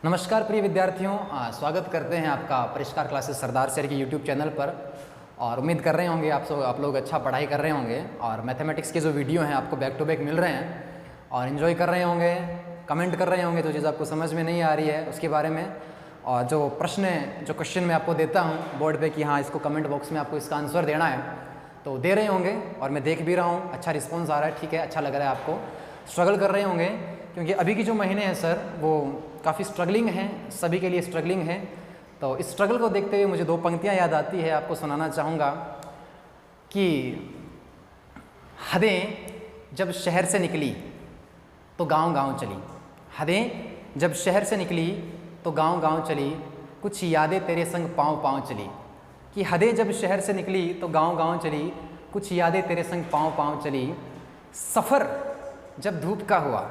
नमस्कार प्रिय विद्यार्थियों, स्वागत करते हैं आपका परिष्कार क्लासेस सरदार सर के यूट्यूब चैनल पर। और उम्मीद कर रहे होंगे आप लोग अच्छा पढ़ाई कर रहे होंगे और मैथमेटिक्स के जो वीडियो हैं आपको बैक टू बैक मिल रहे हैं और इन्जॉय कर रहे होंगे, कमेंट कर रहे होंगे जो चीज़ आपको समझ में नहीं आ रही है उसके बारे में। और जो क्वेश्चन मैं आपको देता हूँ बोर्ड पे कि हाँ इसको कमेंट बॉक्स में आपको इसका आंसर देना है तो दे रहे होंगे और मैं देख भी रहा हूँ, अच्छा रिस्पॉन्स आ रहा है, ठीक है, अच्छा लग रहा है आपको। स्ट्रगल कर रहे होंगे क्योंकि अभी की जो महीने हैं सर वो काफ़ी स्ट्रगलिंग हैं, सभी के लिए स्ट्रगलिंग है। तो इस स्ट्रगल को देखते हुए मुझे दो पंक्तियां याद आती है, आपको सुनाना चाहूँगा कि हदें जब शहर से निकली तो गांव-गांव चली। हदें जब शहर से निकली तो गांव-गांव चली, कुछ यादें तेरे संग पाँव-पाँव चली। कि हदें जब शहर से निकली तो गांव-गांव चली, कुछ यादें तेरे संग पाँव-पाँव चली। सफ़र जब धूप का हुआ,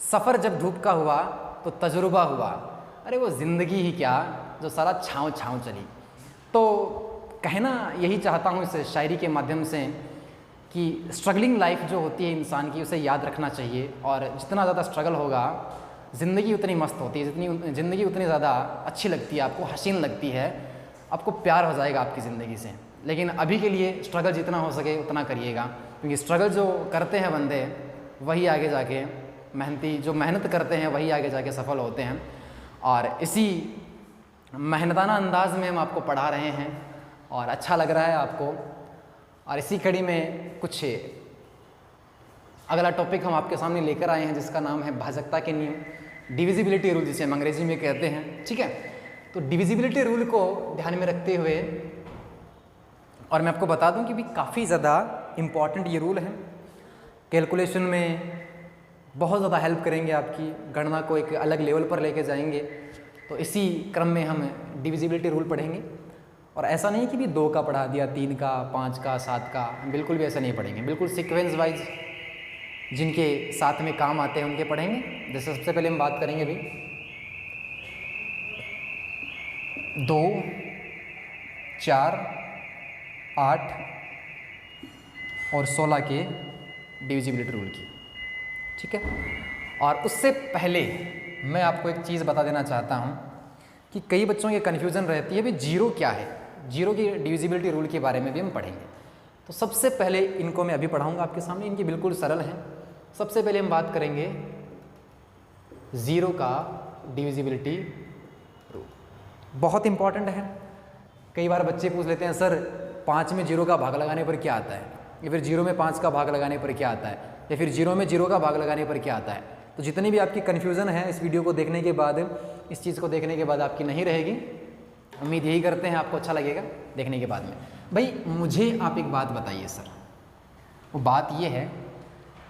सफ़र जब धूप का हुआ तो तजुर्बा हुआ, अरे वो ज़िंदगी ही क्या जो सारा छाँव-छाँव चली। तो कहना यही चाहता हूँ इस शायरी के माध्यम से कि स्ट्रगलिंग लाइफ जो होती है इंसान की उसे याद रखना चाहिए और जितना ज़्यादा स्ट्रगल होगा ज़िंदगी उतनी मस्त होती है, जितनी ज़िंदगी उतनी ज़्यादा अच्छी लगती है, आपको हसीन लगती है, आपको प्यार हो जाएगा आपकी ज़िंदगी से। लेकिन अभी के लिए स्ट्रगल जितना हो सके उतना करिएगा क्योंकि स्ट्रगल जो करते हैं बंदे वही आगे जाके जो मेहनत करते हैं वही आगे जाके सफल होते हैं। और इसी मेहनताना अंदाज में हम आपको पढ़ा रहे हैं और अच्छा लग रहा है आपको। और इसी कड़ी में कुछ अगला टॉपिक हम आपके सामने लेकर आए हैं जिसका नाम है भाजकता के नियम, डिविजिबिलिटी रूल जिसे हम अंग्रेजी में कहते हैं, ठीक है। तो डिविजिबिलिटी रूल को ध्यान में रखते हुए और मैं आपको बता दूं कि भी काफ़ी ज़्यादा इम्पॉर्टेंट ये रूल है, कैलकुलेशन में बहुत ज़्यादा हेल्प करेंगे, आपकी गणना को एक अलग लेवल पर लेके जाएंगे। तो इसी क्रम में हम डिविजिबिलिटी रूल पढ़ेंगे और ऐसा नहीं कि भी 2 का पढ़ा दिया, 3 का, 5 का, 7 का, बिल्कुल भी ऐसा नहीं पढ़ेंगे, बिल्कुल सीक्वेंस वाइज जिनके साथ में काम आते हैं उनके पढ़ेंगे। जैसे सबसे पहले हम बात करेंगे भी 2, 4, 8 और 16 के डिविजिबिलिटी रूल की, ठीक है। और उससे पहले मैं आपको एक चीज़ बता देना चाहता हूँ कि कई बच्चों की कन्फ्यूज़न रहती है भी जीरो क्या है, जीरो की डिविजिबिलिटी रूल के बारे में भी हम पढ़ेंगे। तो सबसे पहले इनको मैं अभी पढ़ाऊँगा आपके सामने, इनकी बिल्कुल सरल हैं। सबसे पहले हम बात करेंगे ज़ीरो का डिविजिबिलिटी रूल, बहुत इंपॉर्टेंट है। कई बार बच्चे पूछ लेते हैं सर 5 में 0 का भाग लगाने पर क्या आता है, या फिर 0 में 5 का भाग लगाने पर क्या आता है, या फिर 0 में 0 का भाग लगाने पर क्या आता है। तो जितनी भी आपकी कन्फ्यूज़न है इस वीडियो को देखने के बाद, इस चीज़ को देखने के बाद आपकी नहीं रहेगी। उम्मीद यही करते हैं आपको अच्छा लगेगा देखने के बाद में। भाई मुझे आप एक बात बताइए सर, वो बात ये है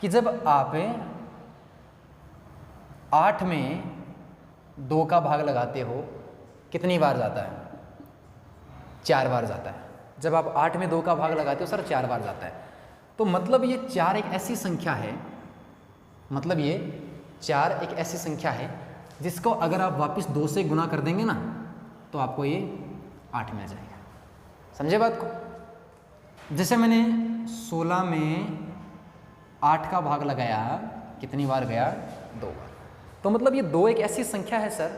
कि जब आप 8 में 2 का भाग लगाते हो कितनी बार जाता है? 4 बार जाता है। जब आप 8 में 2 का भाग लगाते हो सर 4 बार जाता है। तो मतलब ये 4 एक ऐसी संख्या है, मतलब ये 4 एक ऐसी संख्या है जिसको अगर आप वापस 2 से गुना कर देंगे ना तो आपको ये 8 मिल जाएगा। समझे बात को? जैसे मैंने 16 में 8 का भाग लगाया, कितनी बार गया? 2 बार। तो मतलब ये 2 एक ऐसी संख्या है सर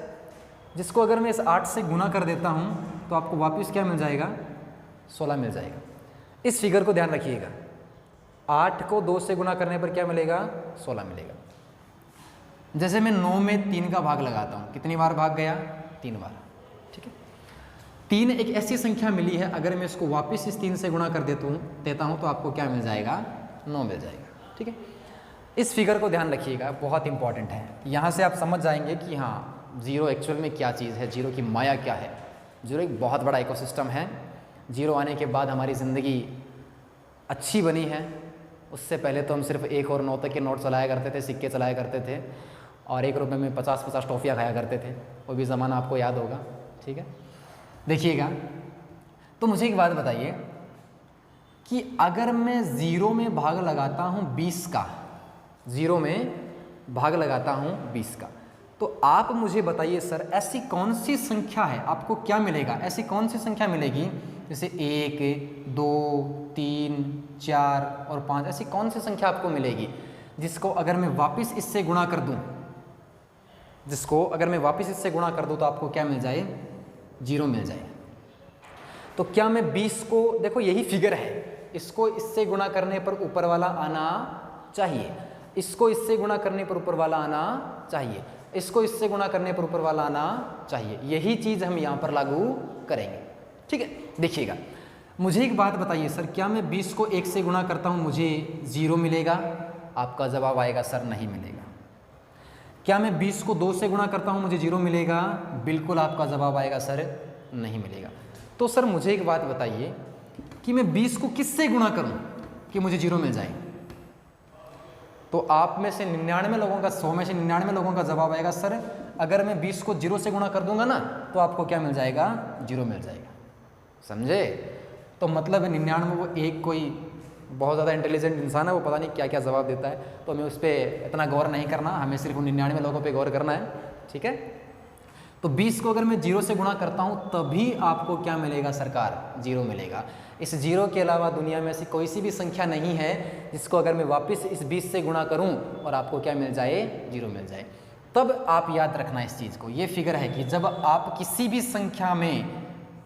जिसको अगर मैं इस 8 से गुना कर देता हूँ तो आपको वापस क्या मिल जाएगा? 16 मिल जाएगा। इस फिगर को ध्यान रखिएगा, 8 को 2 से गुना करने पर क्या मिलेगा? 16 मिलेगा। जैसे मैं 9 में 3 का भाग लगाता हूँ, कितनी बार भाग गया? 3 बार, ठीक है। 3 एक ऐसी संख्या मिली है, अगर मैं इसको वापस इस 3 से गुणा कर देता हूँ तो आपको क्या मिल जाएगा? 9 मिल जाएगा, ठीक है। इस फिगर को ध्यान रखिएगा, बहुत इंपॉर्टेंट है। यहाँ से आप समझ जाएंगे कि हाँ जीरो एक्चुअल में क्या चीज़ है, जीरो की माया क्या है। जीरो एक बहुत बड़ा इकोसिस्टम है। जीरो आने के बाद हमारी ज़िंदगी अच्छी बनी है। उससे पहले तो हम सिर्फ 1 और 9 तक के नोट चलाया करते थे, सिक्के चलाया करते थे और 1 रुपये में 50-50 टॉफ़ियाँ खाया करते थे। वो भी ज़माना आपको याद होगा, ठीक है। देखिएगा, तो मुझे एक बात बताइए कि अगर मैं 0 में भाग लगाता हूँ 20 का, 0 में भाग लगाता हूँ 20 का, तो आप मुझे बताइए सर ऐसी कौन सी संख्या है, आपको क्या मिलेगा? ऐसी कौन सी संख्या मिलेगी जैसे 1, 2, 3, 4 और 5, ऐसी कौन सी संख्या आपको मिलेगी जिसको अगर मैं वापस इससे गुणा कर दूं जिसको अगर मैं वापस इससे गुणा कर दूँ तो आपको क्या मिल जाए, 0 मिल जाए। तो क्या मैं 20 को, देखो यही फिगर है, इसको इससे गुणा करने पर ऊपर वाला आना चाहिए, इसको इससे गुणा करने पर ऊपर वाला आना चाहिए, इसको इससे गुणा करने पर ऊपर वाला आना चाहिए। यही चीज़ हम यहाँ पर लागू करेंगे। ठीक है, देखिएगा, मुझे एक बात बताइए सर, क्या मैं 20 को 1 से गुणा करता हूँ मुझे 0 मिलेगा? आपका जवाब आएगा सर नहीं मिलेगा। क्या मैं 20 को 2 से गुणा करता हूँ मुझे 0 मिलेगा? बिल्कुल आपका जवाब आएगा सर नहीं मिलेगा। तो सर मुझे एक बात बताइए कि मैं 20 को किससे गुणा करूँ कि मुझे 0 मिल जाए? तो आप में से 99 लोगों का, 100 में से 99 लोगों का जवाब आएगा सर अगर मैं 20 को 0 से गुणा कर दूंगा ना तो आपको क्या मिल जाएगा? 0 मिल जाएगा। समझे? तो मतलब 99 वो एक कोई बहुत ज़्यादा इंटेलिजेंट इंसान है, वो पता नहीं क्या क्या जवाब देता है, तो हमें उस पर इतना गौर नहीं करना, हमें सिर्फ 99 लोगों पे गौर करना है। ठीक है, तो 20 को अगर मैं 0 से गुणा करता हूँ तभी आपको क्या मिलेगा सरकार? 0 मिलेगा। इस 0 के अलावा दुनिया में ऐसी कोई सी भी संख्या नहीं है जिसको अगर मैं वापस इस 20 से गुणा करूँ और आपको क्या मिल जाए? 0 मिल जाए। तब आप याद रखना इस चीज़ को, ये फिगर है कि जब आप किसी भी संख्या में,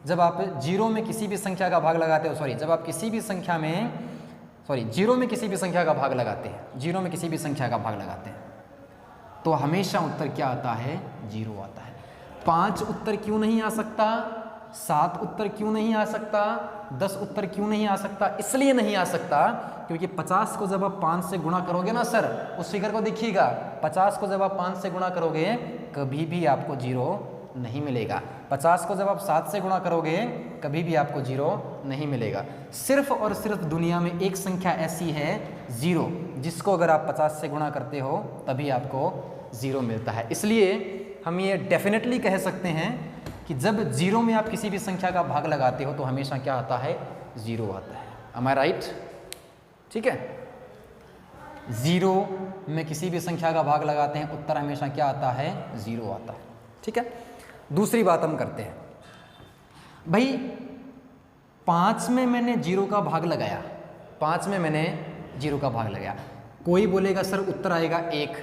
जब आप 0 में किसी भी संख्या का भाग लगाते हो, जब आप किसी भी संख्या में 0 में किसी भी संख्या का भाग लगाते हैं, 0 में किसी भी संख्या का भाग लगाते हैं तो हमेशा उत्तर क्या आता है? 0 आता है। 5 उत्तर क्यों नहीं आ सकता? 7 उत्तर क्यों नहीं आ सकता? 10 उत्तर क्यों नहीं आ सकता? इसलिए नहीं आ सकता क्योंकि 50 को जब आप 5 से गुणा करोगे ना सर, उस फिगर को देखिएगा, 50 को जब आप 5 से गुणा करोगे कभी भी आपको 0 नहीं मिलेगा। 50 को जब आप 7 से गुणा करोगे कभी भी आपको 0 नहीं मिलेगा। सिर्फ और सिर्फ दुनिया में एक संख्या ऐसी है 0, जिसको अगर आप 50 से गुणा करते हो तभी आपको 0 मिलता है। इसलिए हम ये डेफिनेटली कह सकते हैं कि जब 0 में आप किसी भी संख्या का भाग लगाते हो तो हमेशा क्या आता है? 0 आता है। Am I right? ठीक है, 0 में किसी भी संख्या का भाग लगाते हैं उत्तर हमेशा क्या आता है? 0 आता है। ठीक है, दूसरी बात हम करते हैं भाई, 5 में मैंने 0 का भाग लगाया, 5 में मैंने 0 का भाग लगाया, कोई बोलेगा सर उत्तर आएगा 1,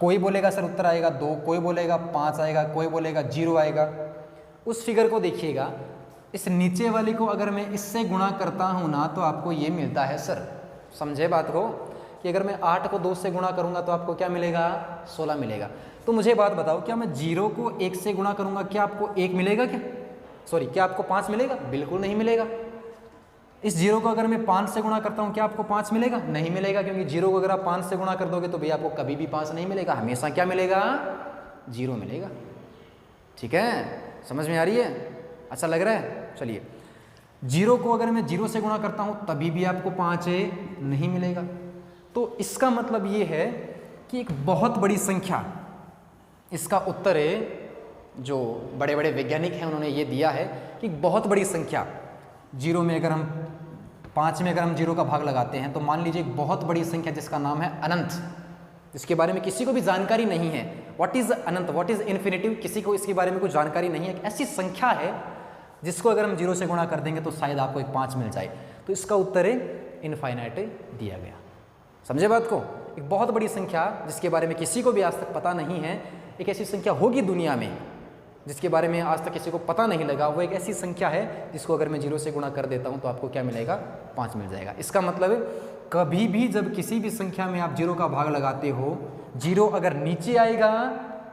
कोई बोलेगा सर उत्तर आएगा 2, कोई बोलेगा 5 आएगा, कोई बोलेगा 0 आएगा। उस फिगर को देखिएगा, इस नीचे वाले को अगर मैं इससे गुणा करता हूँ ना तो आपको ये मिलता है सर, समझे बात को, कि अगर मैं 8 को 2 से गुणा करूँगा तो आपको क्या मिलेगा? 16 मिलेगा। तो मुझे बात बताओ, क्या मैं 0 को 1 से गुणा करूँगा क्या आपको 1 मिलेगा? क्या आपको 5 मिलेगा? बिल्कुल नहीं मिलेगा। इस 0 को अगर मैं 5 से गुणा करता हूँ क्या आपको 5 मिलेगा? नहीं मिलेगा, क्योंकि 0 को अगर आप 5 से गुणा कर दोगे तो भैया आपको कभी भी 5 नहीं मिलेगा, हमेशा क्या मिलेगा? 0 मिलेगा। ठीक है, समझ में आ रही है? अच्छा लग रहा है? चलिए, 0 को अगर मैं 0 से गुणा करता हूँ तभी भी आपको 5 नहीं मिलेगा। तो इसका मतलब ये है कि एक बहुत बड़ी संख्या, इसका उत्तर है, जो बड़े बड़े वैज्ञानिक हैं उन्होंने ये दिया है कि बहुत बड़ी संख्या 0 में अगर हम 5 में अगर हम 0 का भाग लगाते हैं तो मान लीजिए एक बहुत बड़ी संख्या जिसका नाम है अनंत, जिसके बारे में किसी को भी जानकारी नहीं है। What is Anant, what is infinitive, किसी को इसके बारे में कुछ जानकारी नहीं है। एक ऐसी संख्या है जिसको अगर हम 0 से गुणा कर देंगे तो शायद आपको एक 5 मिल जाए। तो इसका उत्तर है इनफाइनाइट दिया गया। समझे बात को? एक बहुत बड़ी संख्या जिसके बारे में किसी को भी आज तक पता नहीं है, एक ऐसी संख्या होगी दुनिया में जिसके बारे में आज तक किसी को पता नहीं लगा, वो एक ऐसी संख्या है जिसको अगर मैं 0 से गुणा कर देता हूँ तो आपको क्या मिलेगा? 5 मिल जाएगा। इसका मतलब कभी भी जब किसी भी संख्या में आप 0 का भाग लगाते हो, 0 अगर नीचे आएगा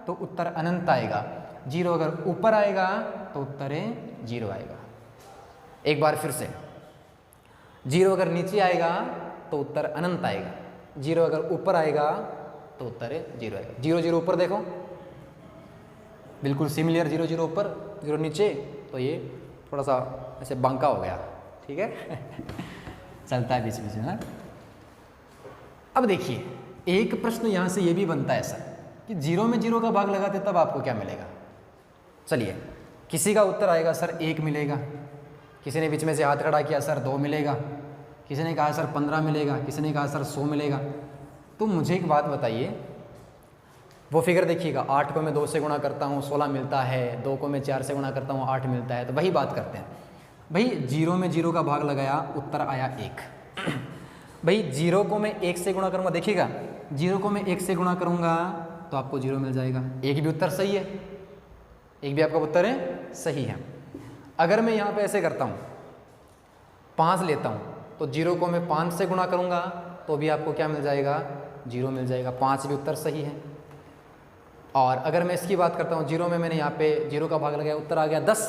तो उत्तर अनंत आएगा, 0 अगर ऊपर आएगा तो उत्तर 0 आएगा। एक बार फिर से, 0 अगर नीचे आएगा तो उत्तर अनंत आएगा, 0 अगर ऊपर आएगा तो उत्तर 0 आएगा। 0 0 ऊपर देखो, बिल्कुल सिमिलर, 0 0 ऊपर 0 नीचे, तो ये थोड़ा सा ऐसे बंका हो गया। ठीक है चलता है बीच बीच में। अब देखिए, एक प्रश्न यहाँ से ये भी बनता है सर कि 0 में 0 का भाग लगाते तब आपको क्या मिलेगा? चलिए, किसी का उत्तर आएगा सर 1 मिलेगा, किसी ने बीच में से हाथ खड़ा किया सर 2 मिलेगा, किसी ने कहा सर 15 मिलेगा, किसी ने कहा सर 100 मिलेगा। तो मुझे एक बात बताइए, वो फिगर देखिएगा, 8 को मैं 2 से गुणा करता हूँ 16 मिलता है, 2 को मैं 4 से गुणा करता हूँ 8 मिलता है। तो वही बात करते हैं भाई, 0 में 0 का भाग लगाया, उत्तर आया 1। भाई 0 को मैं 1 से गुणा करूँगा, देखिएगा 0 को मैं 1 से गुणा करूँगा तो आपको 0 मिल जाएगा। एक भी उत्तर सही है, एक भी आपका उत्तर है सही है। अगर मैं यहाँ पे ऐसे करता हूँ, 5 लेता हूँ, तो 0 को मैं 5 से गुणा करूँगा तो भी आपको क्या मिल जाएगा, 0 मिल जाएगा। 5 भी उत्तर सही है। और अगर मैं इसकी बात करता हूँ, 0 में मैंने यहाँ पे 0 का भाग लगाया, उत्तर आ गया 10,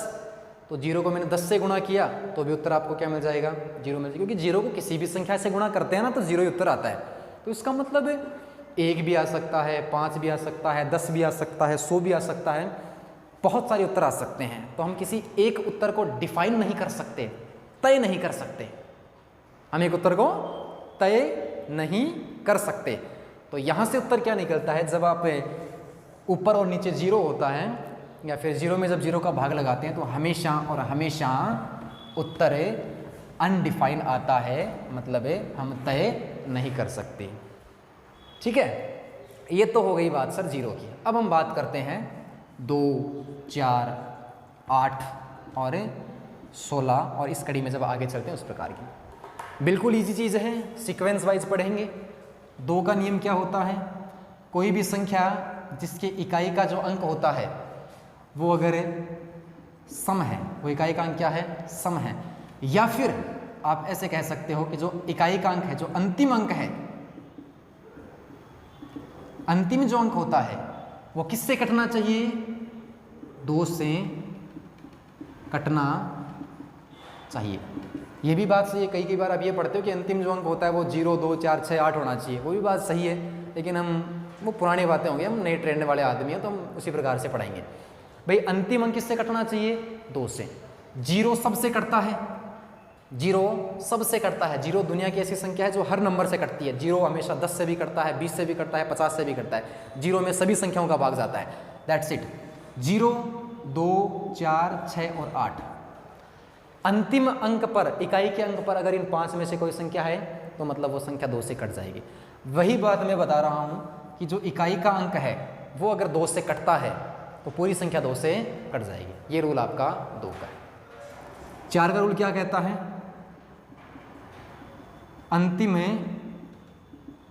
तो 0 को मैंने 10 से गुणा किया तो भी उत्तर आपको क्या मिल जाएगा, 0 मिल जाएगा। क्योंकि 0 को किसी भी संख्या से गुणा करते हैं ना तो 0 ही उत्तर आता है। तो इसका मतलब 1 भी आ सकता है, 5 भी आ सकता है, 10 भी आ सकता है, 100 भी आ सकता है, बहुत सारे उत्तर आ सकते हैं। तो हम किसी एक उत्तर को डिफाइन नहीं कर सकते, तय नहीं कर सकते, हम एक उत्तर को तय नहीं कर सकते। तो यहाँ से उत्तर क्या निकलता है, जब आप ऊपर और नीचे 0 होता है या फिर 0 में जब 0 का भाग लगाते हैं तो हमेशा और हमेशा उत्तर अनडिफाइन आता है, मतलब हम तय नहीं कर सकते। ठीक है, ये तो हो गई बात सर 0 की। अब हम बात करते हैं 2, 4, 8 और 16 और इस कड़ी में जब आगे चलते हैं उस प्रकार की। बिल्कुल इजी चीज़ है, सीक्वेंस वाइज पढ़ेंगे। 2 का नियम क्या होता है, कोई भी संख्या जिसके इकाई का जो अंक होता है वो अगर सम है, वो इकाई का अंक क्या है, सम है, या फिर आप ऐसे कह सकते हो कि जो इकाई का अंक है, जो अंतिम अंक है, अंतिम जो अंक होता है वो किससे कटना चाहिए, 2 से कटना चाहिए। ये भी बात सही है। कई बार आप ये पढ़ते हो कि अंतिम जो अंक होता है वो 0, 2, 4, 6, 8 होना चाहिए, वो भी बात सही है, लेकिन वो पुरानी बातें होंगी, हम नए ट्रेंड वाले आदमी हैं तो हम उसी प्रकार से पढ़ाएंगे। भाई अंतिम अंक किससे कटना चाहिए, 2 से। 0 सबसे कटता है, 0 सबसे कटता है। 0 दुनिया की ऐसी संख्या है जो हर नंबर से कटती है। 0 हमेशा 10 से भी कटता है, 20 से भी कटता है, 50 से भी कटता है। 0 में सभी संख्याओं का भाग जाता है, दैट्स इट। 0, 2, 4, 6 और 8 अंतिम अंक पर, इकाई के अंक पर अगर इन 5 में से कोई संख्या है तो मतलब वो संख्या 2 से कट जाएगी। वही बात मैं बता रहा हूँ कि जो इकाई का अंक है वो अगर 2 से कटता है तो पूरी संख्या 2 से कट जाएगी। ये रूल आपका 2 का है। 4 का रूल क्या कहता है, अंतिम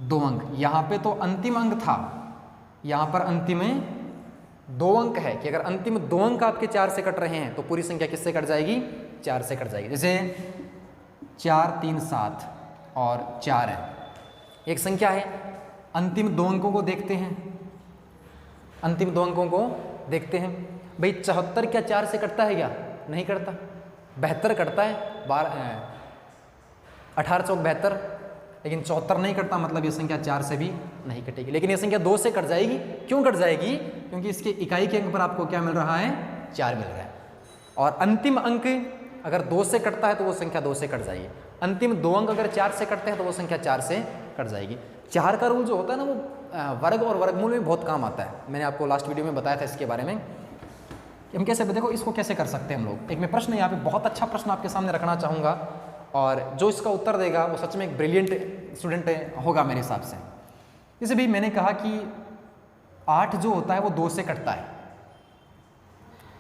2 अंक। यहाँ पे तो अंतिम अंक था, यहाँ पर अंतिम 2 अंक है कि अगर अंतिम 2 अंक आपके 4 से कट रहे हैं तो पूरी संख्या किससे कट जाएगी, 4 से कट जाएगी। जैसे 4, 3, 7 और 4 है, एक संख्या है, अंतिम 2 अंकों को देखते हैं, अंतिम 2 अंकों को देखते हैं। भाई 74 क्या 4 से कटता है क्या, नहीं कटता। 72 कटता है, 18 चौक 72, लेकिन 74 नहीं कटता, मतलब ये संख्या 4 से भी नहीं कटेगी। लेकिन ये संख्या 2 से कट जाएगी। क्यों कट जाएगी, क्योंकि इसके इकाई के अंक पर आपको क्या मिल रहा है, 4 मिल रहा है। और अंतिम अंक अगर 2 से कटता है तो वो संख्या 2 से कट जाएगी। अंतिम 2 अंक अगर 4 से कटते हैं तो वो संख्या 4 से कट जाएगी। 4 का रूल जो होता है ना वो वर्ग और वर्गमूल में बहुत काम आता है। मैंने आपको लास्ट वीडियो में बताया था इसके बारे में कि हम कैसे, देखो इसको कैसे कर सकते हैं हम लोग। एक मैं प्रश्न यहाँ पे बहुत अच्छा प्रश्न आपके सामने रखना चाहूँगा और जो इसका उत्तर देगा वो सच में एक ब्रिलियंट स्टूडेंट होगा मेरे हिसाब से। जैसे भी मैंने कहा कि 8 जो होता है वो 2 से कटता है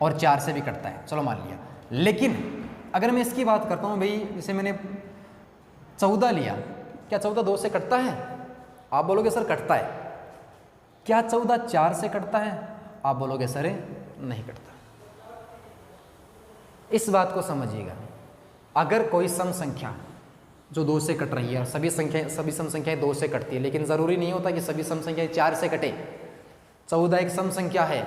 और 4 से भी कटता है, चलो मान लिया। लेकिन अगर मैं इसकी बात करता हूँ, भाई जैसे मैंने 14 लिया, क्या 14 2 से कटता है, आप बोलोगे सर कटता है। क्या 14 4 से कटता है, आप बोलोगे सर नहीं कटता। इस बात को समझिएगा, अगर कोई सम संख्या जो 2 से कट रही है, सभी सम संख्याएं 2 से कटती है, लेकिन ज़रूरी नहीं होता कि सभी सम संख्याएं 4 से कटे। 14 एक सम संख्या है,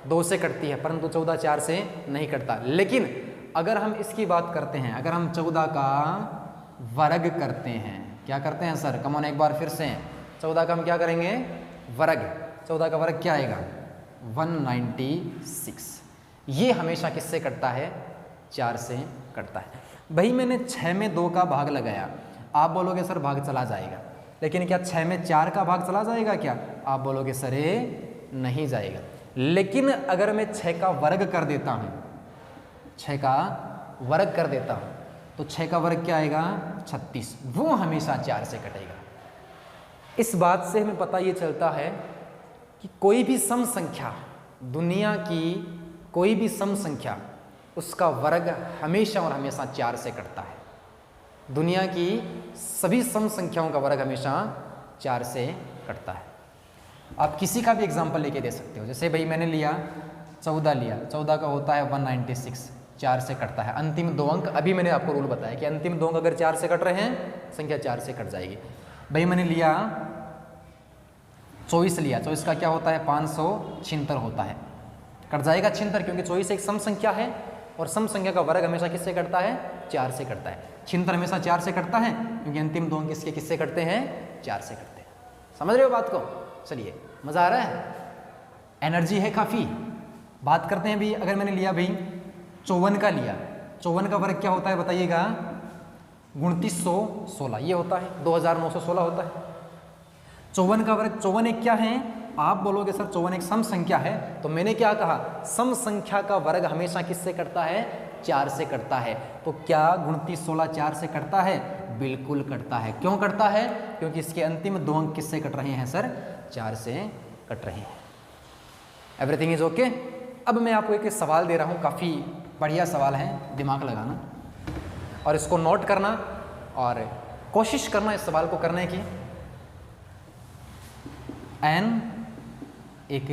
2 से कटती है, परंतु 14 4 से नहीं कटता। लेकिन अगर हम इसकी बात करते हैं, अगर हम 14 का वर्ग करते हैं, क्या करते हैं सर, कमोन एक बार फिर से, 14 का हम क्या करेंगे, वर्ग। 14 का वर्ग क्या आएगा, 196। ये हमेशा किससे कटता है, 4 से कटता है। भाई मैंने 6 में 2 का भाग लगाया, आप बोलोगे सर भाग चला जाएगा, लेकिन क्या 6 में 4 का भाग चला जाएगा क्या, आप बोलोगे सर नहीं जाएगा। लेकिन अगर मैं 6 का वर्ग कर देता हूँ, 6 का वर्ग कर देता हूँ तो 6 का वर्ग क्या आएगा, 36, वो हमेशा 4 से कटेगा। इस बात से हमें पता ये चलता है कि कोई भी सम संख्या, दुनिया की कोई भी सम संख्या, उसका वर्ग हमेशा और हमेशा 4 से कटता है। दुनिया की सभी सम संख्याओं का वर्ग हमेशा 4 से कटता है। आप किसी का भी एग्जाम्पल लेके दे सकते हो। जैसे भाई मैंने लिया 14 लिया, 14 का होता है 196, 4 से कटता है। अंतिम दो अंक, अभी मैंने आपको रूल बताया कि अंतिम दो अंक अगर 4 से कट रहे हैं, संख्या 4 से कट जाएगी। भाई मैंने लिया 24 लिया, 24 का क्या होता है 576 होता है, कट जाएगा 76, क्योंकि 24 एक सम संख्या है और सम संख्या का वर्ग हमेशा किससे कटता है, 4 से कटता है। 76 हमेशा 4 से कटता है, क्योंकि अंतिम दो अंक इसके किससे कटते हैं, 4 से कटते हैं। समझ रहे हो बात को? चलिए, मज़ा आ रहा है, एनर्जी है काफ़ी। बात करते हैं भी, अगर मैंने लिया भाई 54 का लिया, 54 का वर्ग क्या होता है बताइएगा, 2916 ये होता है, 2916 होता है। 54 का वर्ग, 54 एक क्या है, आप बोलोगे सर 54 एक सम संख्या है, तो मैंने क्या कहा, सम संख्या का वर्ग हमेशा किससे कटता है, 4 से कटता है। तो क्या 2916 4 से कटता है? बिल्कुल कटता है। क्यों कटता है? क्योंकि इसके अंतिम दो अंक किससे कट रहे हैं सर, 4 से कट रहे हैं। Everything is okay. अब मैं आपको एक सवाल दे रहा हूँ, काफ़ी बढ़िया सवाल है, दिमाग लगाना और इसको नोट करना और कोशिश करना इस सवाल को करने की। n एक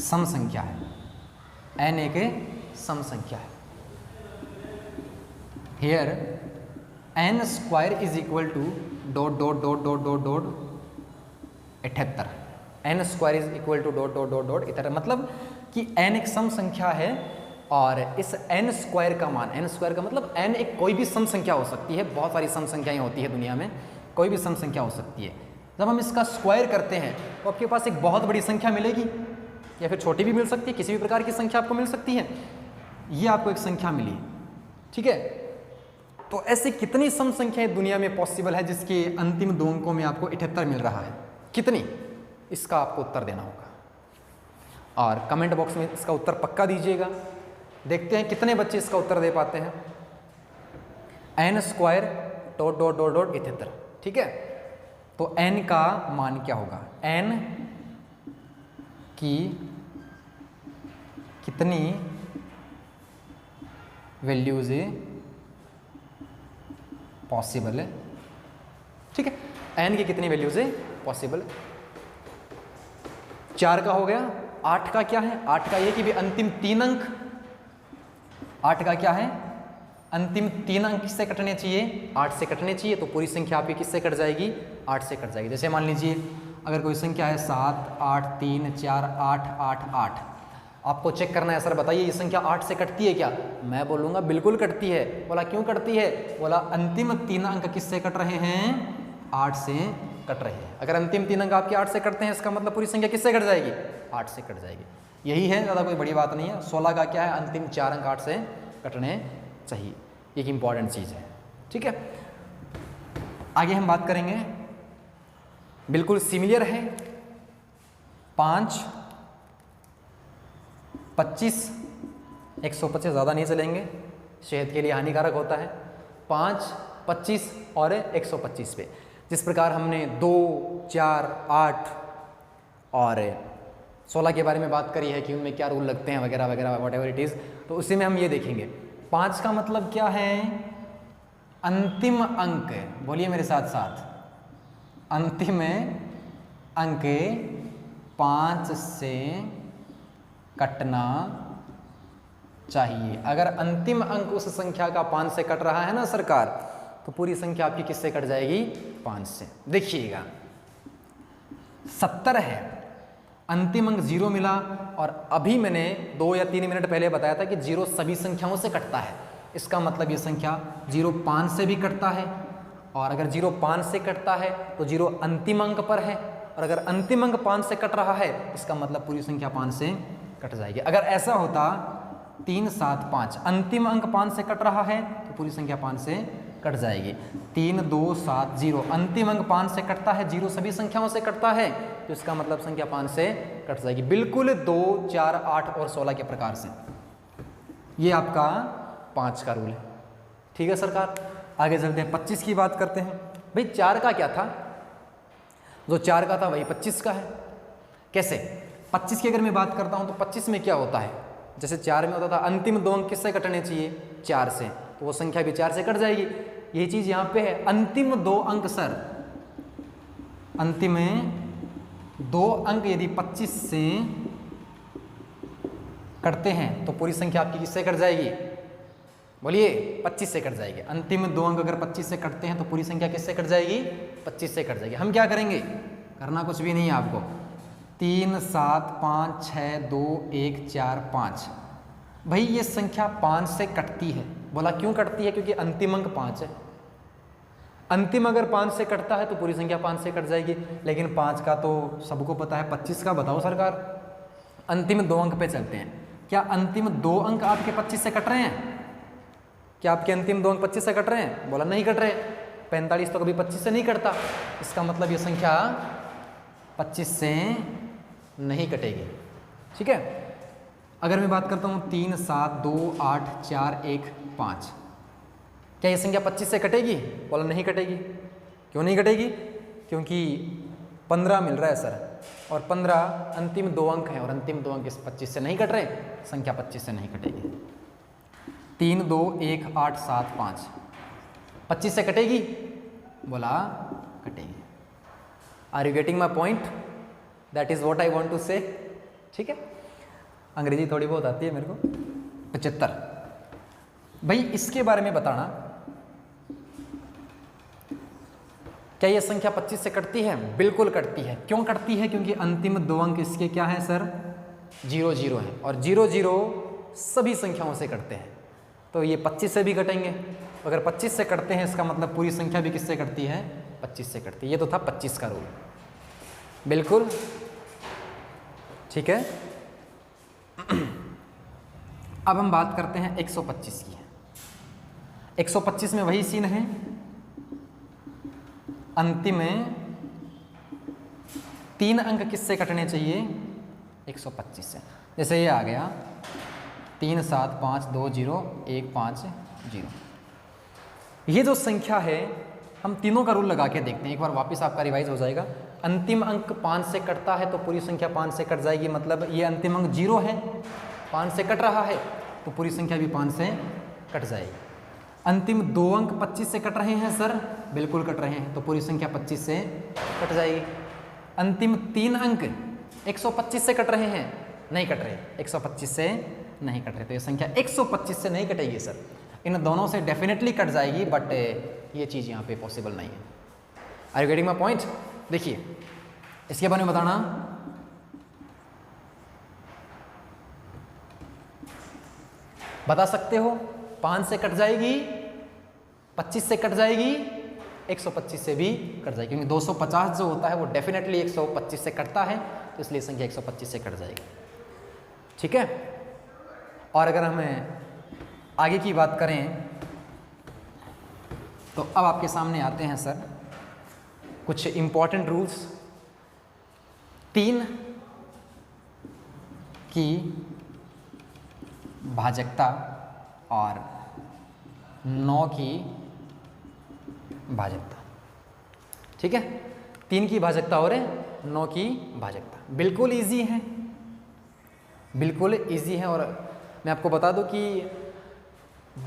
सम संख्या है, n एक सम संख्या है। Here n square is equal to dot dot dot dot dot dot 78। n square is equal to dot dot dot dot 78, मतलब कि n एक सम संख्या है और इस n स्क्वायर का मान, n स्क्वायर का मतलब n एक कोई भी सम संख्या हो सकती है, बहुत सारी सम संख्याएं होती है दुनिया में, कोई भी सम संख्या हो सकती है। जब हम इसका स्क्वायर करते हैं तो आपके पास एक बहुत बड़ी संख्या मिलेगी, या फिर छोटी भी मिल सकती है, किसी भी प्रकार की संख्या आपको मिल सकती है। ये आपको एक संख्या मिली, ठीक है। तो ऐसी कितनी सम संख्याएं दुनिया में पॉसिबल है जिसके अंतिम दो अंकों में आपको 78 मिल रहा है? कितनी? इसका आपको उत्तर देना होगा और कमेंट बॉक्स में इसका उत्तर पक्का दीजिएगा। देखते हैं कितने बच्चे इसका उत्तर दे पाते हैं। n square dot dot dot dot 78, ठीक है। तो n का मान क्या होगा, n की कितनी वैल्यूज पॉसिबल है, ठीक है। n की कितनी वैल्यूज पॉसिबल है। 4 का हो गया, 8 का क्या है, 8 का ये कि भी अंतिम 3 अंक, 8 का क्या है, अंतिम 3 अंक किससे कटने चाहिए, 8 से कटने चाहिए। तो पूरी संख्या आपकी किससे कट जाएगी, 8 से कट जाएगी। जैसे मान लीजिए अगर कोई संख्या है 7 8 3 4 8 8 8, आपको चेक करना है सर बताइए ये संख्या 8 से कटती है क्या? मैं बोलूँगा बिल्कुल कटती है। बोला क्यों कटती है? बोला अंतिम 3 अंक किससे कट रहे हैं, 8 से कट रहे हैं। अगर अंतिम 3 अंक आपके 8 से कटते हैं, इसका मतलब पूरी संख्या किससे कट जाएगी, 8 से कट जाएगी। यही है, ज़्यादा कोई बड़ी बात नहीं है। 16 का क्या है, अंतिम 4 अंक 8 से कटने चाहिए। एक इंपॉर्टेंट चीज़ है, ठीक है। आगे हम बात करेंगे, बिल्कुल सिमिलर है, 5 25 125 ज़्यादा नहीं चलेंगे, सेहत के लिए हानिकारक होता है। 5 25 और 125 पे जिस प्रकार हमने 2 4 8 और 16 के बारे में बात करी है कि उनमें क्या रूल लगते हैं वगैरह वगैरह, वॉट एवर इट इज़, तो उसी में हम ये देखेंगे। 5 का मतलब क्या है, अंतिम अंक, बोलिए मेरे साथ साथ, अंतिम अंक 5 से कटना चाहिए। अगर अंतिम अंक उस संख्या का 5 से कट रहा है ना सरकार, तो पूरी संख्या आपकी किससे कट जाएगी, 5 से। देखिएगा 70 है, अंतिम अंक 0 मिला, और अभी मैंने 2 या 3 मिनट पहले बताया था कि 0 सभी संख्याओं से कटता है। इसका मतलब ये संख्या 0 5 से भी कटता है, और अगर 0 5 से कटता है तो 0 अंतिम अंक पर है, और अगर अंतिम अंक 5 से कट रहा है इसका मतलब पूरी संख्या 5 से कट जाएगी। अगर ऐसा होता 3 7 5, अंतिम अंक 5 से कट रहा है तो पूरी संख्या 5 से कट जाएगी। 3 2 7 0, अंतिम अंक 5 से कटता है, 0 सभी संख्याओं से कटता है, तो इसका मतलब संख्या 5 से कट जाएगी। बिल्कुल 2 4 8 और 16 के प्रकार से। ये आपका 5 का रूल है, ठीक है सरकार। आगे चलते हैं, 25 की बात करते हैं। भाई 4 का क्या था, जो 4 का था वही 25 का है। कैसे? 25 की अगर मैं बात करता हूँ तो 25 में क्या होता है, जैसे 4 में होता था अंतिम 2 अंक किससे कटने चाहिए, 4 से, तो वो संख्या भी 4 से कट जाएगी। यही चीज़ यहाँ पे है, अंतिम 2 अंक सर अंतिम में 2 अंक यदि 25 से कटते हैं तो पूरी संख्या आपकी किससे कट जाएगी? बोलिए 25 से कट जाएगी। अंतिम 2 अंक अगर 25 से कटते हैं तो पूरी संख्या किससे कट जाएगी? 25 से कट जाएगी। हम क्या करेंगे? करना कुछ भी नहीं है आपको। 3 7 5 6 2 1 4 5। भाई ये संख्या 5 से कटती है। बोला क्यों कटती है? क्योंकि अंतिम अंक 5 है। अंतिम अगर 5 से कटता है तो पूरी संख्या 5 से कट जाएगी। लेकिन 5 का तो सबको पता है, 25 का बताओ सरकार। अंतिम 2 अंक पे चलते हैं। क्या अंतिम 2 अंक आपके 25 से कट रहे हैं? क्या आपके अंतिम 2 अंक 25 से कट रहे हैं? बोला नहीं कट रहे। 45 तो कभी 25 से नहीं कटता। इसका मतलब ये संख्या 25 से नहीं कटेगी। ठीक है। अगर मैं बात करता हूँ 3 7 2 8 4 1 5, क्या ये संख्या 25 से कटेगी? बोला नहीं कटेगी। क्यों नहीं कटेगी? क्योंकि 15 मिल रहा है सर, और 15 अंतिम 2 अंक हैं और अंतिम 2 अंक इस 25 से नहीं कट रहे, संख्या 25 से नहीं कटेगी। 3 2 1 8 7 5 25 से कटेगी? बोला कटेगी। Are you getting my point? That is what I want to say. ठीक है। अंग्रेजी थोड़ी बहुत आती है मेरे को। 75। भाई इसके बारे में बताना, क्या यह संख्या 25 से कटती है? बिल्कुल कटती है। क्यों कटती है? क्योंकि अंतिम 2 अंक इसके क्या है सर? 0 0 है, और 0 0 सभी संख्याओं से कटते हैं। तो ये 25 से भी कटेंगे। अगर 25 से कटते हैं इसका मतलब पूरी संख्या भी किससे कटती है? 25 से कटती है। ये तो था 25 का रूल। बिल्कुल ठीक है। अब हम बात करते हैं 125 की। 125 में वही सीन है, अंतिम में 3 अंक किससे कटने चाहिए? 125 से। जैसे ये आ गया 3 7 5 2 0 1 5 0। ये जो संख्या है हम तीनों का रूल लगा के देखते हैं। एक बार वापस आपका रिवाइज हो जाएगा। अंतिम अंक 5 से कटता है तो पूरी संख्या 5 से कट जाएगी। मतलब ये अंतिम अंक 0 है, 5 से कट रहा है तो पूरी संख्या भी 5 से कट जाएगी। अंतिम 2 अंक 25 से कट रहे हैं सर? बिल्कुल कट रहे हैं, तो पूरी संख्या 25 से कट जाएगी। अंतिम 3 अंक 125 से कट रहे हैं? नहीं कट रहे, 125 से नहीं कट रहे, तो ये संख्या 125 से नहीं कटेगी सर। इन दोनों से डेफिनेटली कट जाएगी, बट ये चीज़ यहाँ पे पॉसिबल नहीं है। Are you getting my point? देखिए इसके बारे में बताना। बता सकते हो 5 से कट जाएगी, 25 से कट जाएगी, 125 से भी कट जाएगी, क्योंकि 250 जो होता है वो डेफिनेटली 125 से कटता है, तो इसलिए संख्या 125 से कट जाएगी। ठीक है। और अगर हमें आगे की बात करें तो अब आपके सामने आते हैं सर कुछ इंपॉर्टेंट रूल्स। 3 की भाजकता और 9 की भाजकता। ठीक है। 3 की भाजकता और 9 की भाजकता बिल्कुल इजी है, बिल्कुल इजी है। और मैं आपको बता दूं कि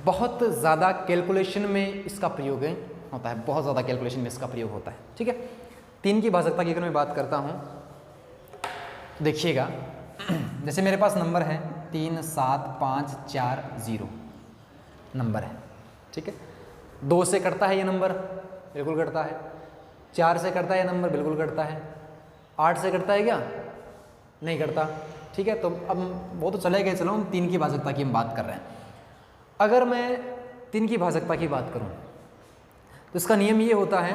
बहुत ज़्यादा कैलकुलेशन में इसका प्रयोग होता है, बहुत ज़्यादा कैलकुलेशन में इसका प्रयोग होता है। ठीक है। 3 की भाजकता की अगर मैं बात करता हूँ, देखिएगा जैसे मेरे पास नंबर है 3 7 5 4 0 नंबर है। ठीक है। 2 से कटता है ये नंबर? बिल्कुल कटता है। 4 से कटता है ये नंबर? बिल्कुल कटता है। 8 से कटता है क्या? नहीं करता। ठीक है। तो अब वो तो चले गए, चलो हम 3 की भाजकता की हम बात कर रहे हैं। अगर मैं 3 की भाजकता की बात करूं तो इसका नियम ये होता है,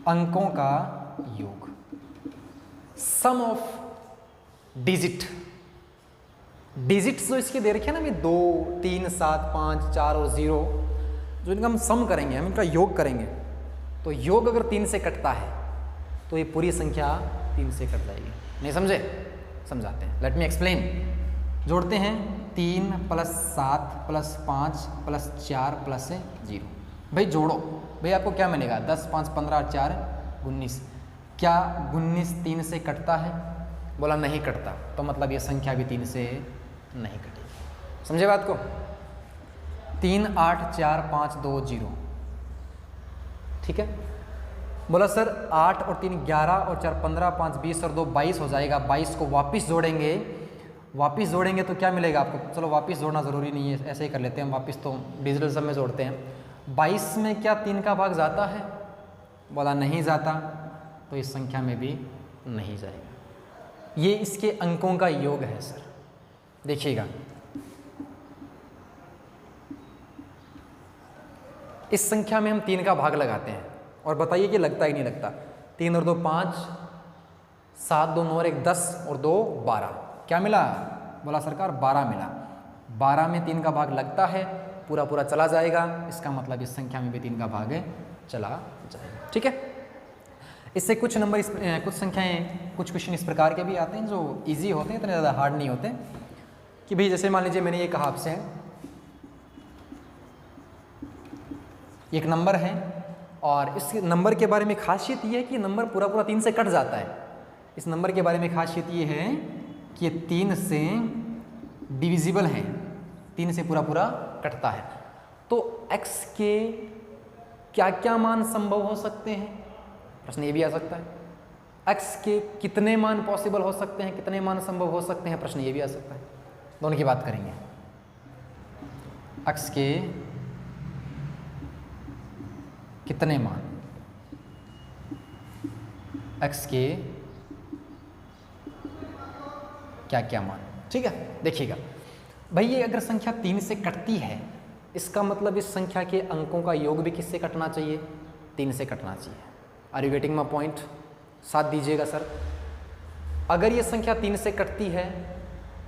अंकों का योग, सम ऑफ डिजिट। डिजिट्स जो इसके दे रखे हैं ना, 2 3 7 5 4 और 0, जो इनका हम सम करेंगे, हम इनका योग करेंगे, तो योग अगर 3 से कटता है तो ये पूरी संख्या 3 से कट जाएगी। नहीं समझे? समझाते हैं। Let me explain. जोड़ते हैं 3 + 7 + 5 + 4 + 0। भाई जोड़ो। भाई आपको क्या मिलेगा? 10 5 15 4 19। क्या 19 3 से कटता है? बोला नहीं कटता, तो मतलब ये संख्या भी 3 से नहीं कटेगी। समझे बात को? 3 8 4 5 2 0। ठीक है। बोला सर 8 और 3 11 और 4 15, 5 20 और 2 22 हो जाएगा। 22 को वापस जोड़ेंगे तो क्या मिलेगा आपको? चलो वापस जोड़ना ज़रूरी नहीं है, ऐसे ही कर लेते हैं हम, वापस तो डिजिटल सम में जोड़ते हैं। 22 में क्या 3 का भाग जाता है? बोला नहीं जाता, तो इस संख्या में भी नहीं जाएगा। ये इसके अंकों का योग है सर। देखिएगा, इस संख्या में हम 3 का भाग लगाते हैं और बताइए कि लगता ही नहीं लगता। 3 और 2 5, 7 2 9 और 1 10 और 2 12, क्या मिला? बोला सरकार 12 मिला। 12 में 3 का भाग लगता है, पूरा पूरा चला जाएगा, इसका मतलब इस संख्या में भी 3 का भाग चला जाएगा। ठीक है। इससे कुछ नंबर कुछ संख्याएं, कुछ क्वेश्चन इस प्रकार के भी आते हैं जो इजी होते हैं, इतने ज़्यादा हार्ड नहीं होते। कि भाई जैसे मान लीजिए मैंने ये कहा आपसे, एक नंबर है और इस नंबर के बारे में खासियत ये है कि नंबर पूरा पूरा 3 से कट जाता है। इस नंबर के बारे में खासियत ये है कि 3 से डिविजिबल है, 3 से पूरा पूरा कटता है। तो x के क्या क्या मान संभव हो सकते हैं? प्रश्न ये भी आ सकता है। x के कितने मान पॉसिबल हो सकते हैं, कितने मान संभव हो सकते हैं? प्रश्न ये भी आ सकता है। दोनों की बात करेंगे। x के कितने मान, x के क्या क्या मान। ठीक है। देखिएगा भाई, ये अगर संख्या 3 से कटती है, इसका मतलब इस संख्या के अंकों का योग भी किससे कटना चाहिए? 3 से कटना चाहिए। Are you getting my point? साथ दीजिएगा सर। अगर ये संख्या 3 से कटती है,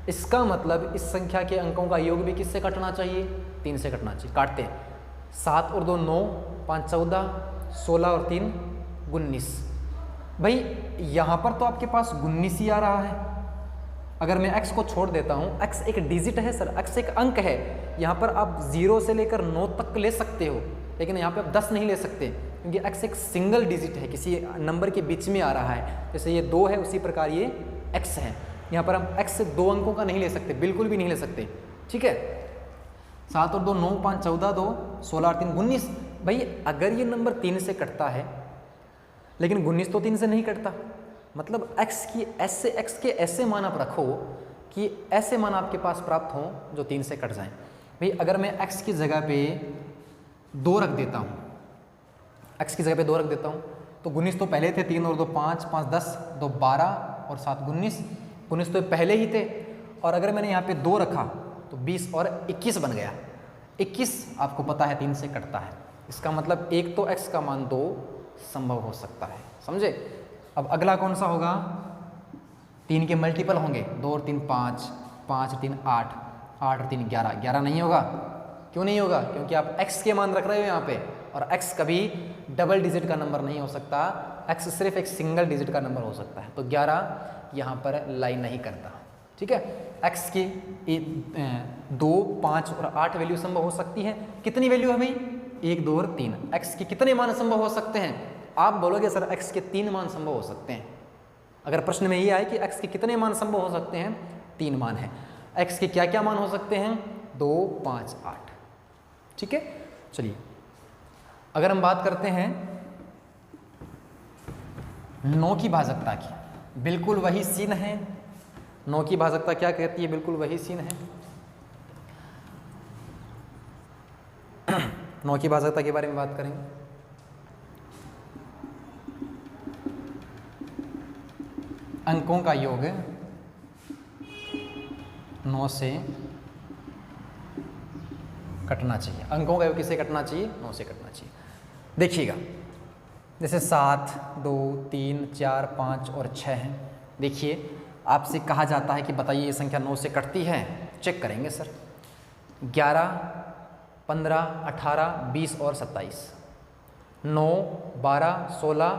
इसका मतलब इस संख्या के अंकों का योग भी किससे कटना चाहिए? 3 से कटना चाहिए। काटते हैं। 7 और 2 9, 5 14, 16 और 3 19। भाई यहाँ पर तो आपके पास 19 ही आ रहा है। अगर मैं x को छोड़ देता हूँ, x एक डिजिट है सर, x एक अंक है। यहाँ पर आप 0 से लेकर 9 तक ले सकते हो, लेकिन यहाँ पे आप 10 नहीं ले सकते, क्योंकि x एक सिंगल डिजिट है, किसी नंबर के बीच में आ रहा है। जैसे ये 2 है, उसी प्रकार ये x है। यहाँ पर हम x से 2 अंकों का नहीं ले सकते, बिल्कुल भी नहीं ले सकते। ठीक है। 7 और 2 9, 5 14, 2 16 और 3 19। भाई अगर ये नंबर 3 से कटता है, लेकिन 19 तो 3 से नहीं कटता, मतलब x के ऐसे मान आप रखो कि ऐसे मान आपके पास प्राप्त हों जो 3 से कट जाएं। भाई अगर मैं x की जगह पे 2 रख देता हूँ, x की जगह पे 2 रख देता हूँ, तो 19 तो पहले थे, 3 और 2 5, 5 10, 2 12 और 7 19। 19 तो पहले ही थे, और अगर मैंने यहाँ पे 2 रखा तो 20 और 21 बन गया। 21 आपको पता है 3 से कटता है। इसका मतलब एक तो x का मान 2 संभव हो सकता है। समझे? अब अगला कौन सा होगा? 3 के मल्टीपल होंगे। 2 और 3 5, 5 और 3 8, 8 और 3 11। 11 नहीं होगा। क्यों नहीं होगा? क्योंकि आप x के मान रख रहे हो यहाँ पे, और x कभी डबल डिजिट का नंबर नहीं हो सकता। x सिर्फ एक सिंगल डिजिट का नंबर हो सकता है, तो 11 यहाँ पर लाई नहीं करता। ठीक है। x की 2, 5 और 8 वैल्यू संभव हो सकती है। कितनी वैल्यू है भाई? 1 2 और 3। x के कितने मान संभव हो सकते हैं? आप बोलोगे सर x के 3 मान संभव हो सकते हैं। अगर प्रश्न में ये आए कि x के कितने मान संभव हो सकते हैं, 3 मान है। x के क्या क्या मान हो सकते हैं? 2 5 8। ठीक है। चलिए अगर हम बात करते हैं 9 की भाजकता की, बिल्कुल वही सीन है। 9 की भाजकता क्या कहती है? बिल्कुल वही सीन है। 9 की भाजकता के बारे में बात करेंगे। अंकों का योग 9 से कटना चाहिए। अंकों का योग किससे कटना चाहिए? 9 से कटना चाहिए। देखिएगा, जैसे 7 2 3 4 5 और 6 हैं। देखिए आपसे कहा जाता है कि बताइए ये संख्या 9 से कटती है। चेक करेंगे सर। 11 15 18 20 और 27, 9 12 16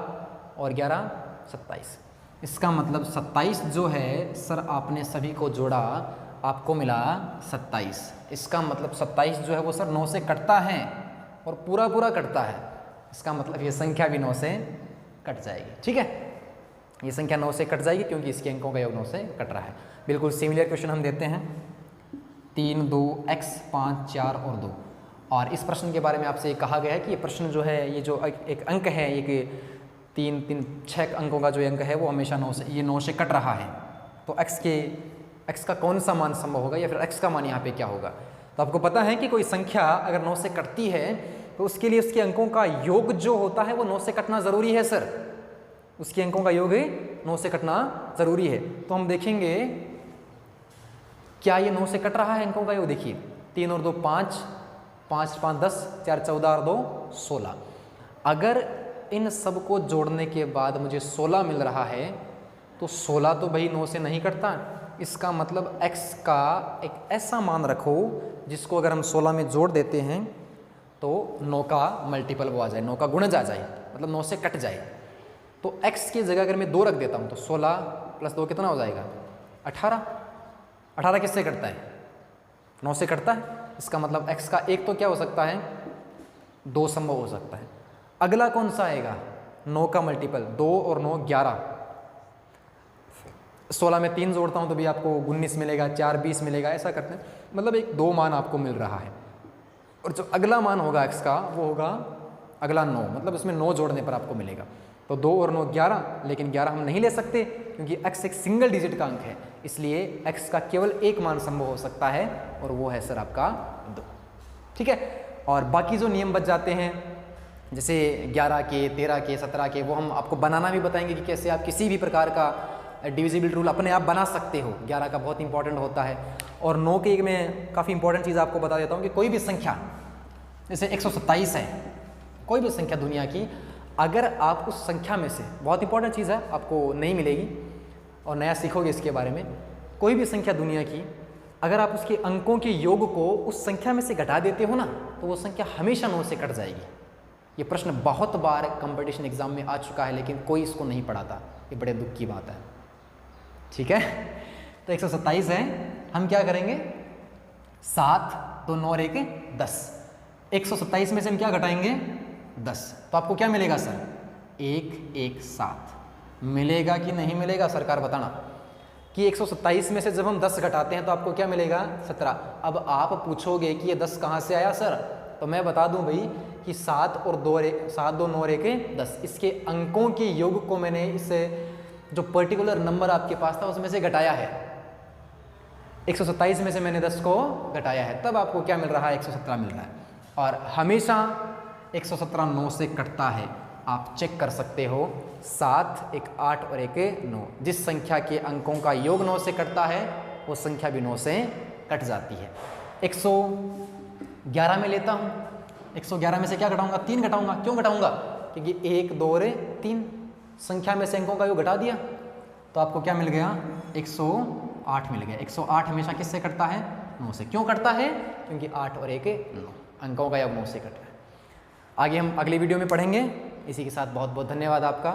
और 11 27। इसका मतलब 27 जो है सर, आपने सभी को जोड़ा, आपको मिला 27। इसका मतलब 27 जो है वो सर 9 से कटता है और पूरा पूरा कटता है। इसका मतलब ये संख्या भी 9 से कट जाएगी। ठीक है। ये संख्या 9 से कट जाएगी क्योंकि इसके अंकों का योग 9 से कट रहा है। बिल्कुल सिमिलर क्वेश्चन हम देते हैं। 3 2 x 5 4 और 2। और इस प्रश्न के बारे में आपसे कहा गया है कि ये प्रश्न जो है, ये जो एक अंक है, एक 6 अंकों का जो अंक है वो हमेशा 9 से कट रहा है। तो x का कौन सा मान संभव होगा या फिर x का मान यहाँ पे क्या होगा। तो आपको पता है कि कोई संख्या अगर 9 से कटती है तो उसके लिए उसके अंकों का योग जो होता है वो 9 से कटना ज़रूरी है सर। उसके अंकों का योग 9 से कटना ज़रूरी है। तो हम देखेंगे क्या ये 9 से कट रहा है अंकों का योग। देखिए 3 और 2 5, 5 5 10, 4 14 और 2 16। अगर इन सब को जोड़ने के बाद मुझे 16 मिल रहा है तो 16 तो भाई 9 से नहीं कटता। इसका मतलब x का एक ऐसा मान रखो जिसको अगर हम 16 में जोड़ देते हैं तो 9 का मल्टीपल वो आ जाए, 9 का गुणज आ जाए, मतलब 9 से कट जाए। तो x की जगह अगर मैं 2 रख देता हूँ तो 16 + 2 कितना हो जाएगा 18। 18 किससे कटता है 9 से कटता है। इसका मतलब x का एक तो क्या हो सकता है 2 संभव हो सकता है। अगला कौन सा आएगा 9 का मल्टीपल 2 और 9 11। 16 में 3 जोड़ता हूँ तो भी आपको 19 मिलेगा, 4 20 मिलेगा, ऐसा करते हैं। मतलब एक 2 मान आपको मिल रहा है। और जो अगला मान होगा x का वो होगा अगला 9, मतलब इसमें 9 जोड़ने पर आपको मिलेगा। तो 2 और 9 11, लेकिन 11 हम नहीं ले सकते क्योंकि x एक सिंगल डिजिट का अंक है, इसलिए x का केवल एक मान संभव हो सकता है और वो है सर आपका 2। ठीक है। और बाकी जो नियम बच जाते हैं जैसे 11 के, 13 के, 17 के, वो हम आपको बनाना भी बताएंगे कि कैसे आप किसी भी प्रकार का डिविजिबल रूल अपने आप बना सकते हो। 11 का बहुत इंपॉर्टेंट होता है। और 9 के मैं काफ़ी इंपॉर्टेंट चीज़ आपको बता देता हूँ कि कोई भी संख्या जैसे 127 है, कोई भी संख्या दुनिया की, अगर आप उस संख्या में से, बहुत इंपॉर्टेंट चीज़ है, आपको नहीं मिलेगी और नया सीखोगे इसके बारे में, कोई भी संख्या दुनिया की अगर आप उसके अंकों के योग को उस संख्या में से घटा देते हो ना तो वो संख्या हमेशा 9 से कट जाएगी। ये प्रश्न बहुत बार कंपटीशन एग्जाम में आ चुका है लेकिन कोई इसको नहीं पढ़ाता, ये बड़े दुख की बात है। ठीक है। तो 127 है, हम क्या करेंगे 7 तो 9 और 1 10। 127 में से हम क्या घटाएंगे 10, तो आपको क्या मिलेगा सर 1 1 7 मिलेगा कि नहीं मिलेगा सरकार बताना कि 127 में से जब हम 10 घटाते हैं तो आपको क्या मिलेगा 17। अब आप पूछोगे कि ये 10 कहाँ से आया सर, तो मैं बता दूं भाई कि 7 और 2 7 2 9 और 1 10, इसके अंकों के योग को मैंने इससे जो पर्टिकुलर नंबर आपके पास था उसमें से घटाया है। 127 में से मैंने 10 को घटाया है, तब आपको क्या मिल रहा है 117 मिल रहा है। और हमेशा 117 9 से कटता है, आप चेक कर सकते हो। 7 1 8 और 1 9, जिस संख्या के अंकों का योग 9 से कटता है वो संख्या भी 9 से कट जाती है। 111 में लेता हूँ, 111 में से क्या घटाऊंगा 3 घटाऊंगा। क्यों घटाऊंगा, क्योंकि 1 2 और 3 संख्या में से अंकों का योग घटा दिया तो आपको क्या मिल गया 108 मिल गया। 108 हमेशा किससे कटता है 9 से। क्यों कटता है, क्योंकि 8 और 1 9, अंकों का योग 9 से कट रहा है। आगे हम अगली वीडियो में पढ़ेंगे। इसी के साथ बहुत बहुत धन्यवाद आपका।